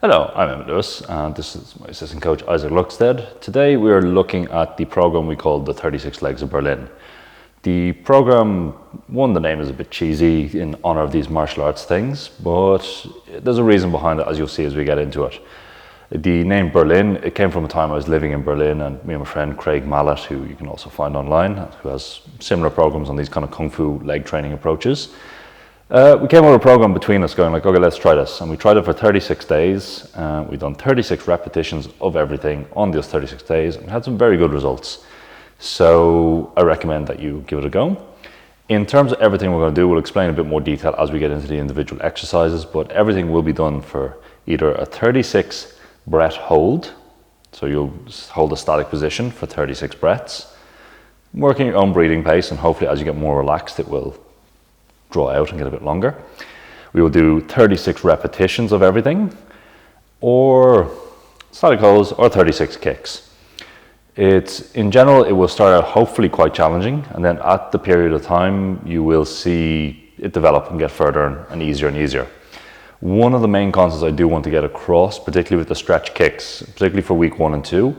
Hello, I'm Emmett Lewis and this is my assistant coach Isaac Luckstead. Today we are looking at the program we call the 36 Legs of Berlin. The program, the name is a bit cheesy in honor of these martial arts things, but there's a reason behind it, as you'll see as we get into it. The name Berlin, it came from a time I was living in Berlin, and me and my friend Craig Mallet, who you can also find online, who has similar programs on these kind of kung fu leg training approaches. We came up with a program between us going like, okay, let's try this. And we tried it for 36 days. We've done 36 repetitions of everything on those 36 days and had some very good results. So I recommend that you give it a go. In terms of everything we're going to do, we'll explain a bit more detail as we get into the individual exercises, but everything will be done for either a 36 breath hold. So you'll hold a static position for 36 breaths, working your own breathing pace, and hopefully as you get more relaxed, it will draw out and get a bit longer. We will do 36 repetitions of everything, or static holds, or 36 kicks. In general, it will start out hopefully quite challenging, and then at the period of time, you will see it develop and get further and easier and easier. One of the main concepts I do want to get across, particularly with the stretch kicks, particularly for week 1 and 2,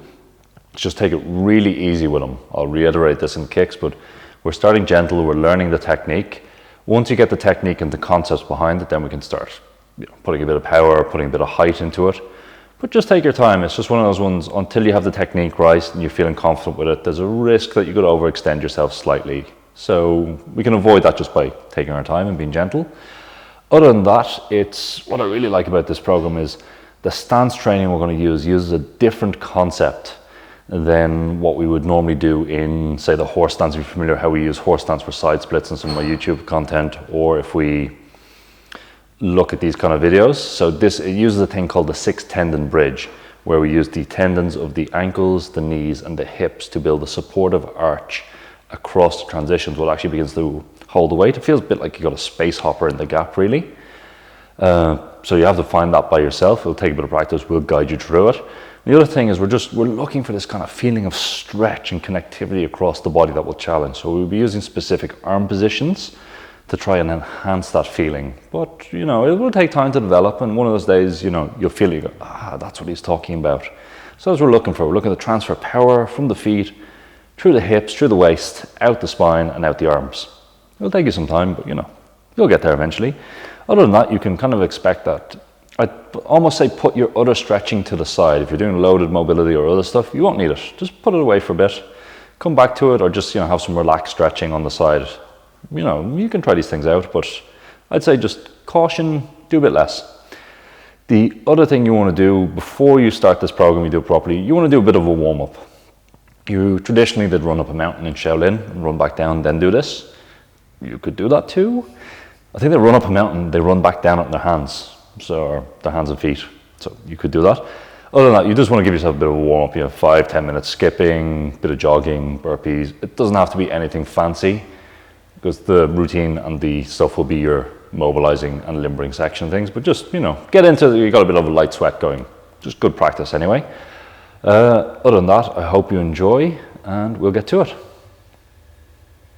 is just take it really easy with them. I'll reiterate this in kicks, but we're starting gentle, we're learning the technique. Once you get the technique and the concepts behind it, then we can start putting a bit of power, putting a bit of height into it. But just take your time. It's just one of those ones, until you have the technique right and you're feeling confident with it, there's a risk that you could overextend yourself slightly. So we can avoid that just by taking our time and being gentle. Other than that, what I really like about this program is the stance training we're going to use uses a different concept than what we would normally do in, say, the horse stance. If you're familiar how we use horse stance for side splits in some of my YouTube content, or if we look at these kind of videos. So it uses a thing called the 6 tendon bridge, where we use the tendons of the ankles, the knees and the hips to build a supportive arch across the transitions. What actually begins to hold the weight. It feels a bit like you got a space hopper in the gap, really. So you have to find that by yourself. It'll take a bit of practice. We'll guide you through it. The other thing is we're looking for this kind of feeling of stretch and connectivity across the body that will challenge. So we'll be using specific arm positions to try and enhance that feeling. But, it will take time to develop, and one of those days, you'll feel you go, that's what he's talking about. So that's what we're looking for. We're looking to transfer power from the feet, through the hips, through the waist, out the spine and out the arms. It'll take you some time, but you'll get there eventually. Other than that, you can kind of expect that. I'd almost say put your other stretching to the side. If you're doing loaded mobility or other stuff, you won't need it. Just put it away for a bit, come back to it, or just have some relaxed stretching on the side. You can try these things out, but I'd say just caution, do a bit less. The other thing you want to do before you start this program, you do it properly, you want to do a bit of a warm-up. You traditionally did run up a mountain in Shaolin and run back down, then do this. You could do that too. I think they run up a mountain, they run back down it in their hands. So their hands and feet. So you could do that. Other than that, you just want to give yourself a bit of a warm up, 5-10 minutes skipping, a bit of jogging, burpees. It doesn't have to be anything fancy, because the routine and the stuff will be your mobilizing and limbering section things. But just, get into it. You got a bit of a light sweat going. Just good practice anyway. Other than that, I hope you enjoy, and we'll get to it.